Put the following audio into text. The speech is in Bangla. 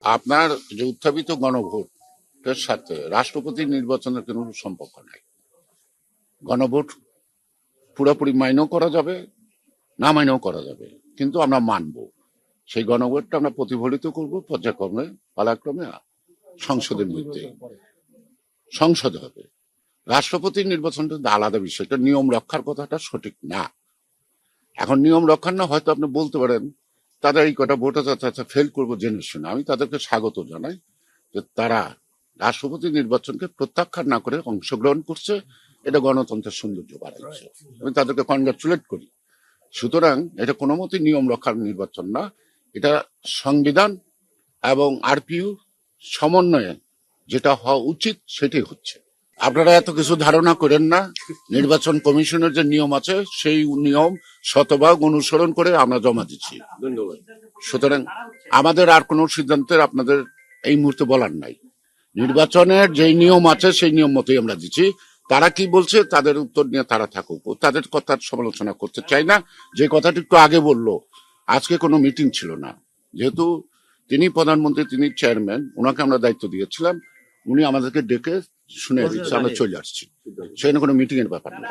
আপনার যে উত্থাপিত গণভোটের সাথে রাষ্ট্রপতি নির্বাচনের কোনো সম্পর্ক নাই। গণভোট পুরোপুরি মাইনেও করা যাবে, না মাইনেও করা যাবে, কিন্তু আমরা মানব। সেই গণভোটটা আমরা প্রতিফলিত করব পর্যায়ক্রমে, পালাক্রমে সংসদের মধ্যে। সংসদ হবে। রাষ্ট্রপতি নির্বাচনটা আলাদা বিষয়, এটা নিয়ম রক্ষার কথাটা সঠিক না। এখন নিয়ম রক্ষার না, হয়তো আপনি বলতে পারেন তাদের এই কটা ভোট আছে ফেল করবো জেনে শুনে। আমি তাদেরকে স্বাগত জানাই যে তারা রাষ্ট্রপতি নির্বাচনকে প্রত্যাখ্যান না করে অংশগ্রহণ করছে। এটা গণতন্ত্রের সৌন্দর্য বাড়াচ্ছে, আমি তাদেরকে কনগ্রাচুলেট করি। সুতরাং এটা কোনো মতে নিয়ম রক্ষার নির্বাচন না, এটা সংবিধান এবং আরপিইউ সমন্বয়ে যেটা হওয়া উচিত সেটাই হচ্ছে। আপনারা এত কিছু ধারণা করেন না। নির্বাচন কমিশনের যে নিয়ম আছে সেই নিয়ম শতভাগ অনুসরণ করে আমরা জমা দিচ্ছি। ধন্যবাদ। সুতরাং আমাদের আর কোনো সিদ্ধান্তের আপনাদের এই মুহূর্তে বলার নাই। নির্বাচনের যে নিয়ম আছে সেই নিয়ম মতোই আমরা দিচ্ছি। তারা কি বলছে তাদের উত্তর নিয়ে তারা থাকুক, তাদের কথার সমালোচনা করতে চাই না। যে কথাটি একটু আগে বললো, আজকে কোনো মিটিং ছিল না, যেহেতু তিনি প্রধানমন্ত্রী, তিনি চেয়ারম্যান, ওনাকে আমরা দায়িত্ব দিয়েছিলাম, উনি আমাদেরকে ডেকে শুনে দিচ্ছে, আমরা চলে আসছি। সেখানে কোনো মিটিং এর ব্যাপার না।